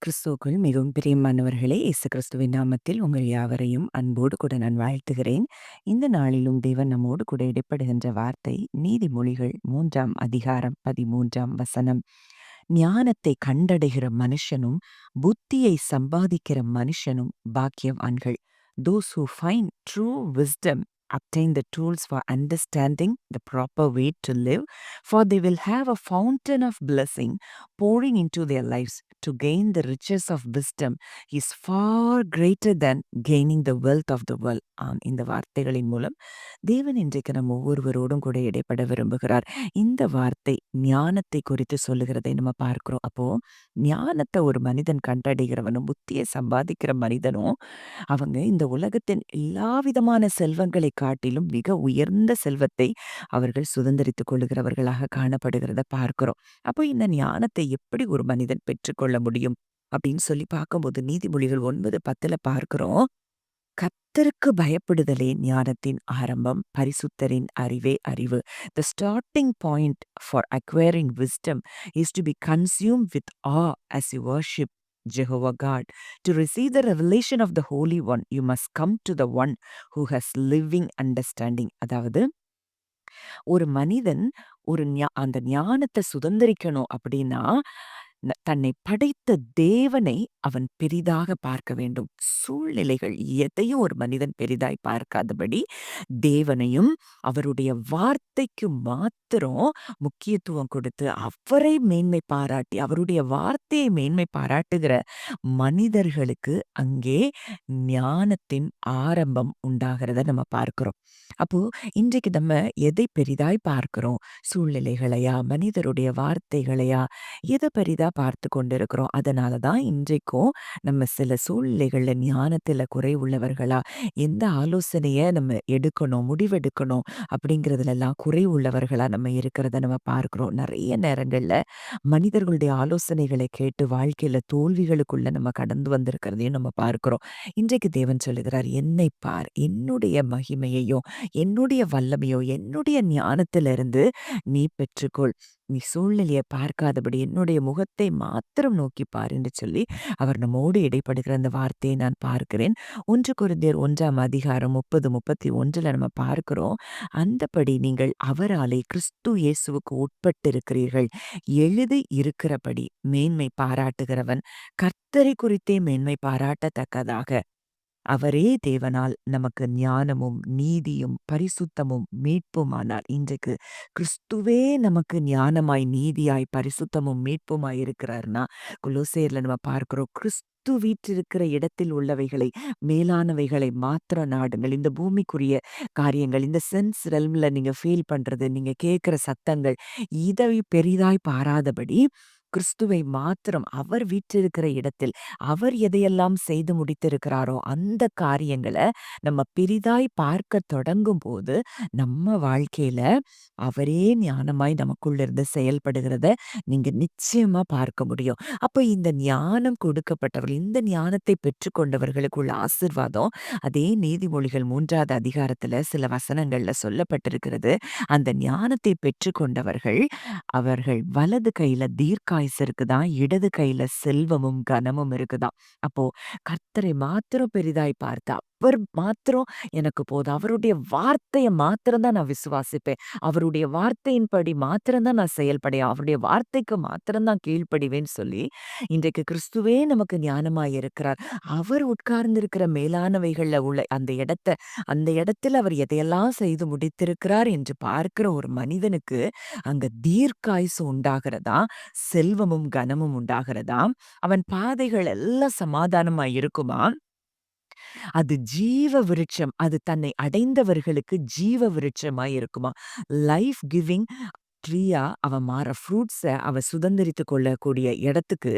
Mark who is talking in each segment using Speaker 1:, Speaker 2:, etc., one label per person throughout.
Speaker 1: கிறிஸ்துவுக்குள் மிகவும் பிரியமானவர்களே, இயேசு கிறிஸ்துவின் நாமத்தில் உங்கள் யாவரையும் அன்போடு கூட நான் வாழ்த்துகிறேன். இந்த நாளிலும் தேவன் நம்மோடு கூட இடைப்படுகின்ற வார்த்தை நீதிமொழிகள் 3ஆம் அதிகாரம் 13ஆம் வசனம். ஞானத்தை கண்டடைகிற மனுஷனும் புத்தியை சம்பாதிக்கிற மனுஷனும் பாக்கியவான்கள். Those who find true wisdom obtain the tools for understanding the proper way to live, for they will have a fountain of blessing pouring into their lives. To gain the riches of wisdom is far greater than gaining the wealth of the world. இந்த வார்த்தைகளின் மூலம் தேவன் இன்றைக்கு நம்ம ஒவ்வொருவரோடும் கூட இடைப்பட விரும்புகிறார். இந்த வார்த்தை ஞானத்தை குறித்து சொல்லுகிறதை நம்ம பார்க்கிறோம். அப்போ ஞானத்தை ஒரு மனிதன் கண்டடைகிறவனும் புத்தியை சம்பாதிக்கிற மனிதனும் அவங்க இந்த உலகத்தின் எல்லா விதமான செல்வங்களை காட்டிலும் மிக உயர்ந்த செல்வத்தை அவர்கள் சுதந்திரித்துக் கொள்ளுகிறவர்களாக காணப்படுகிறத பார்க்கிறோம். அப்போ இந்த ஞானத்தை எப்படி ஒரு மனிதன் பெற்றுக்கொள்ள முடியும் அப்படின்னு சொல்லி பார்க்கும்போது நீதிமொழிகள் 9:10 பார்க்கிறோம். கர்த்தருக்கு பயப்படுதலே ஞானத்தின் ஆரம்பம், பரிசுத்தரின் அறிவே அறிவு. The starting point for acquiring wisdom is to be consumed with awe as you worship Jehovah God. To receive the revelation of the Holy One, you must come to the one who has living understanding. அதாவது ஒரு மனிதன் அந்த ஞானத்தை சுதந்திரிக்கணும் அப்படின்னா தன்னை படைத்த தேவனை அவன் பெரிதாக பார்க்க வேண்டும். சூழ்நிலைகள் எதையும் ஒரு மனிதன் பெரிதாய் பார்க்காதபடி தேவனையும் அவருடைய வார்த்தைக்கு மாத்திரம் முக்கியத்துவம் கொடுத்து அவரை மேன்மை பாராட்டி அவருடைய வார்த்தையை மேன்மை பாராட்டுகிற மனிதர்களுக்கு அங்கே ஞானத்தின் ஆரம்பம் உண்டாகிறத நம்ம பார்க்கிறோம். அப்போ இன்றைக்கு நம்ம எதை பெரிதாய் பார்க்கிறோம்? சூழ்நிலைகளையா, மனிதருடைய வார்த்தைகளையா, எதை பெரிதா பார்த்து கொண்டிருக்கிறோம்? அதனாலதான் இன்றைக்கும் நம்ம சில சூழ்நிலைகள்ல ஞானத்துல குறைவுள்ளவர்களா, எந்த ஆலோசனைய நம்ம எடுக்கணும், முடிவெடுக்கணும் அப்படிங்கிறதுலலாம் குறைவுள்ளவர்களா நம்ம இருக்கிறத நம்ம பார்க்கிறோம். நிறைய நேரங்கள்ல மனிதர்களுடைய ஆலோசனைகளை கேட்டு வாழ்க்கையில தோல்விகளுக்குள்ள நம்ம கடந்து வந்திருக்கிறதையும் நம்ம பார்க்கிறோம். இன்றைக்கு தேவன் சொல்லுகிறார், என்னை பார், என்னுடைய மகிமையையும் என்னுடைய வல்லமையோ என்னுடைய ஞானத்திலிருந்து நீ பெற்றுக்கொள். நீ சூழ்நிலையை பார்க்காதபடி என்னுடைய முகத்தை மாத்திரம் நோக்கி பார் என்று சொல்லி அவர் நம்மோடு இடைப்படுகிற அந்த வார்த்தையை நான் பார்க்கிறேன். 1 கொரிந்தியர் 1ஆம் அதிகாரம் 30-31 நம்ம பார்க்கிறோம். அந்தபடி நீங்கள் அவராலே கிறிஸ்து இயேசுவுக்கு உட்பட்டிருக்கிறீர்கள். எழுதி இருக்கிறபடி மேன்மை பாராட்டுகிறவன் கர்த்தரை குறித்தே மேன்மை பாராட்டத்தக்கதாக அவரே தேவனால் நமக்கு ஞானமும் நீதியும் பரிசுத்தமும் மீட்புமானார். இன்றைக்கு கிறிஸ்துவே நமக்கு ஞானமாய் நீதியாய் பரிசுத்தமும் மீட்புமாய் இருக்கிறார்னா கொலோசையர்ல நம்ம பார்க்கிறோம். கிறிஸ்து வீற்றிருக்கிற இடத்தில் உள்ளவைகளை மேலானவைகளை மாத்திர நாடுங்கள். இந்த பூமிக்குரிய காரியங்கள், இந்த சென்ஸ் ரெல்ம்ல நீங்க ஃபீல் பண்றது, நீங்க கேட்கிற சத்தங்கள், இதை பெரிதாய் பாராதபடி கிறிஸ்துவை மாத்திரம் அவர் வீற்றிருக்கிற இடத்தில் அவர் எதையெல்லாம் செய்து முடித்திருக்கிறாரோ அந்த காரியங்களை நம்ம பெரிதாய் பார்க்க தொடங்கும் போது நம்ம வாழ்க்கையில அவரே ஞானமாய் நமக்குள்ள இருந்து செயல்படுகிறத நீங்க நிச்சயமா பார்க்க முடியும். அப்ப இந்த ஞானம் கொடுக்கப்பட்டவர்கள், இந்த ஞானத்தை பெற்றுக்கொண்டவர்களுக்குள்ள ஆசீர்வாதம் அதே நீதிமொழிகள் 3ஆவது அதிகாரத்துல சில வசனங்கள்ல சொல்லப்பட்டிருக்கிறது. அந்த ஞானத்தை பெற்றுக்கொண்டவர்கள் அவர்கள் வலது கையில தீர்க்காயுசு இருக்குதாம், இடது கையில செல்வமும் கனமும் இருக்குதாம். அப்போ கர்த்தரை மாத்திரம் பெரிதாய் பார்த்தா அவர் மாத்திரம் எனக்கு போதும், அவருடைய வார்த்தையை மாத்திரம் தான் நான் விசுவாசிப்பேன், அவருடைய வார்த்தையின்படி மாத்திரம் தான் நான் செயல்படையும், அவருடைய வார்த்தைக்கு மாத்திரம் தான் கீழ்ப்படிவேன்னு சொல்லி இன்றைக்கு கிறிஸ்துவே நமக்கு ஞானமாய் இருக்கிறார். அவர் உட்கார்ந்திருக்கிற மேலானவைகள்ல உள்ள அந்த இடத்துல அவர் எதையெல்லாம் செய்து முடித்திருக்கிறார் என்று பார்க்கிற ஒரு மனிதனுக்கு அங்க தீர்க்காயுசு உண்டாகிறதா, செல்வமும் கனமும் உண்டாகிறதா, அவன் பாதைகள் எல்லாம் சமாதானமா இருக்குமா, அது ஜீவ விருட்சம், அது தன்னை அடைந்தவர்களுக்கு ஜீவ விருட்சமாய் இருக்குமா, லைஃப் கிவிங் ட்ரீயா அவன் மாற, ஃப்ரூட்ஸை அவன் சுதந்திரித்துக் கொள்ளக்கூடிய இடத்துக்கு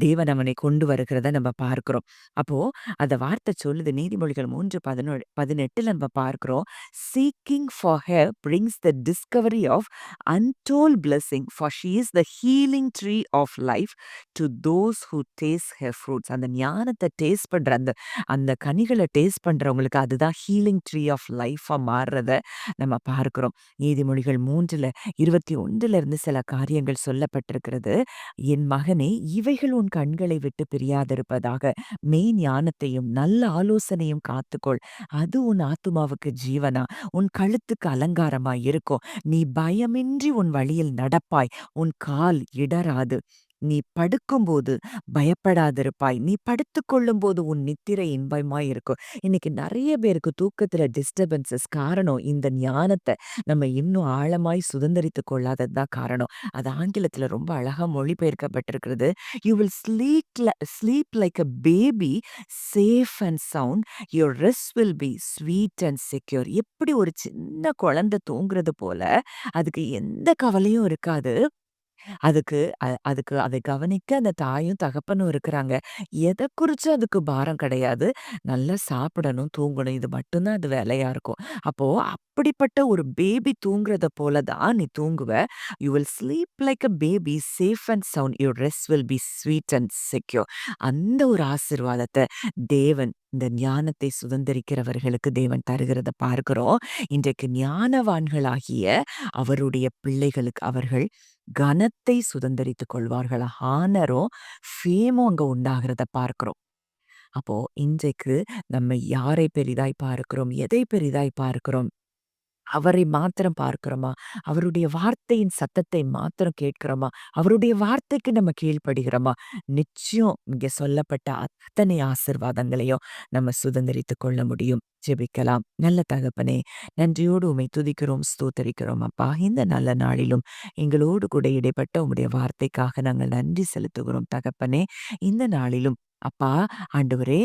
Speaker 1: தேவன் அவனை கொண்டு வருகிறத நம்ம பார்க்கிறோம். அப்போ அந்த வார்த்தை சொல்லுது நீதிமொழிகள் 3:18 நம்ம பார்க்கிறோம். Seeking for her brings the discovery of untold blessing, for she is the healing tree of life to those who taste her fruits. அந்த ஞானத்தை டேஸ்ட் பண்ற அந்த அந்த கனிகளை டேஸ்ட் பண்றவங்களுக்கு அதுதான் ஹீலிங் ட்ரீ ஆஃப் லைஃபா மாறுறத நம்ம பார்க்கிறோம். நீதிமொழிகள் 3:21 31 சில காரியங்கள் சொல்லப்பட்டிருக்கிறது. என் மகனே, இவைகள் உன் கண்களை விட்டு பிரியாதிருப்பதாக. மெய் ஞானத்தையும் நல்ல ஆலோசனையும் காத்துக்கொள். அது உன் ஆத்துமாவுக்கு ஜீவனா, உன் கழுத்துக்கு அலங்காரமாய் இருக்கும். நீ பயமின்றி உன் வழியில் நடப்பாய். உன் கால் இடராது. நீ படுக்கும்போது பயப்படாதிருப்பாய். நீ படுத்துக்கொள்ளும்போது உன் நித்திரை இன்பமாய் இருக்கும். இன்னைக்கு நெறைய பேருக்கு தூக்கத்துல டிஸ்டர்பன்ஸஸ் காரணம் இந்த ஞானத்த நம்ம இன்னும் ஆழமாய் சுதந்தரித்துக் கொள்ளாதது தான் காரணம். அது ஆங்கிலத்துல ரொம்ப அழகா மொழிபெயர்க்கப்பட்டிருக்கிறது. "You will sleep like a baby, safe and sound. Your rest will be sweet and secure." எப்படி ஒரு சின்ன குழந்தை தூங்குறது போல, அதுக்கு எந்த கவலையும் இருக்காது. அதுக்கு அதை கவனிக்க அந்த தாயும், தகப்பனும் இருக்கிறாங்க. எத குறிச்சும் அதுக்கு பாரம் கிடையாது. நல்லா சாப்பிடணும், தூங்கணும். இது மட்டும் தான் அது வேலையா இருக்கும். அப்போ அப்படிப்பட்ட ஒரு பேபி தூங்குறத போல தான் நீ தூங்குவ. You will sleep like a baby, safe and sound. Your rest will be sweet and secure. அந்த ஒரு ஆசீர்வாதத்த தேவன் இந்த ஞானத்தை சுதந்தரிக்கிறவர்களுக்கு தேவன் தருகிறத பார்க்கிறோம். இன்றைக்கு ஞானவான்களாகிய அவருடைய பிள்ளைகளுக்கு அவர்கள் கனத்தை சுதந்தரித்துக் கொள்வார்களா? ஹானரும், ஃபேமும் அங்க உண்டாகிறத பார்க்கிறோம். அப்போ இன்றைக்கு நம்ம யாரை பெரிதாய் பார்க்கிறோம்? எதை பெரிதாய் பார்க்கிறோம்? அவரை மாத்திரம் பார்க்கிறோமா? அவருடைய வார்த்தையின் சத்தத்தை மாத்திரம் கேட்கிறோமா? அவருடைய வார்த்தைக்கு நம்ம கீழ்ப்படுகிறோமா? நிச்சயம் இங்க சொல்லப்பட்ட அத்தனை ஆசீர்வாதங்களையும் நம்ம சுதந்தரித்துக் கொள்ள முடியும். ஜெபிக்கலாம். நல்ல தகப்பனே, நன்றியோடு உம்மை துதிக்கிறோம், ஸ்தோத்தரிக்கிறோம் அப்பா. இந்த நல்ல நாளிலும் எங்களோடு கூட இடைப்பட்ட உம்முடைய வார்த்தைக்காக நாங்கள் நன்றி செலுத்துகிறோம் தகப்பனே. இந்த நாளிலும் அப்பா, ஆண்டவரே,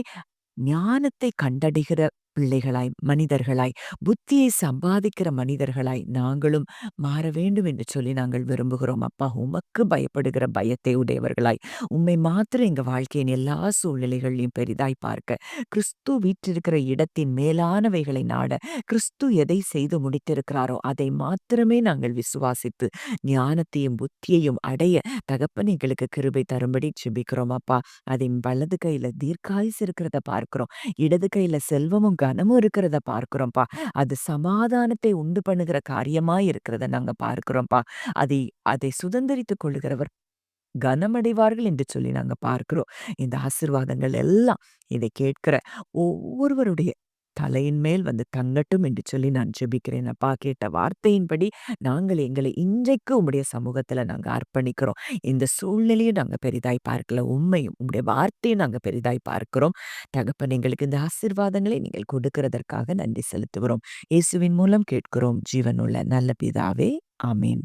Speaker 1: ஞானத்தை கண்டடைகிற பிள்ளைகளாய், மனிதர்களாய், புத்தியை சம்பாதிக்கிற மனிதர்களாய் நாங்களும் மாற வேண்டும் என்று சொல்லி நாங்கள் விரும்புகிறோம் அப்பா. உமக்கு பயப்படுகிற பயத்தை உடையவர்களாய், உம்மை மாத்திரம் எங்க வாழ்க்கையின் எல்லா சூழ்நிலைகளையும் பெரிதாய் பார்க்க, கிறிஸ்து வீற்றிருக்கிற இடத்தின் மேலானவைகளை நாட, கிறிஸ்து எதை செய்து முடித்திருக்கிறாரோ அதை மாத்திரமே நாங்கள் விசுவாசித்து ஞானத்தையும் புத்தியையும் அடைய தகப்பன் எங்களுக்கு கிருபை தரும்படி ஜெபிக்கிறோம் அப்பா. அதின் வலது கையில தீர்க்காயுசு இருக்கிறத பார்க்கிறோம். இடது கையில செல்வமும் கனமும் இருக்கிறத பார்க்கிறோம்ப்பா. அது சமாதானத்தை உண்டு பண்ணுகிற காரியமாய் இருக்கிறத நாங்க பார்க்கிறோம்ப்பா. அதை அதை சுதந்தரித்துக் கொள்ளுகிறவர் கனமடைவார்கள் என்று சொல்லி நாங்க பார்க்கிறோம். இந்த ஆசீர்வாதங்கள் எல்லாம் இதை கேட்கிற ஒவ்வொருவருடைய தலையின் மேல் வந்து தங்கட்டும் என்று சொல்லி நான் ஜெபிக்கிறேன் அப்பா. கேட்ட வார்த்தையின்படி நாங்கள் எங்களை இன்றைக்கு உம்முடைய சமூகத்துல நாங்க அர்ப்பணிக்கிறோம். இந்த சூழ்நிலையும் நாங்க பெரிதாய் பார்க்கல. உம்மையும் உம்முடைய வார்த்தையும் நாங்க பெரிதாய் பார்க்கிறோம். தகப்பன், எங்களுக்கு இந்த ஆசீர்வாதங்களை நீங்கள் கொடுக்கிறதற்காக நன்றி செலுத்துகிறோம். இயேசுவின் மூலம் கேட்கிறோம் ஜீவனுள்ள நல்ல பிதாவே. ஆமென்.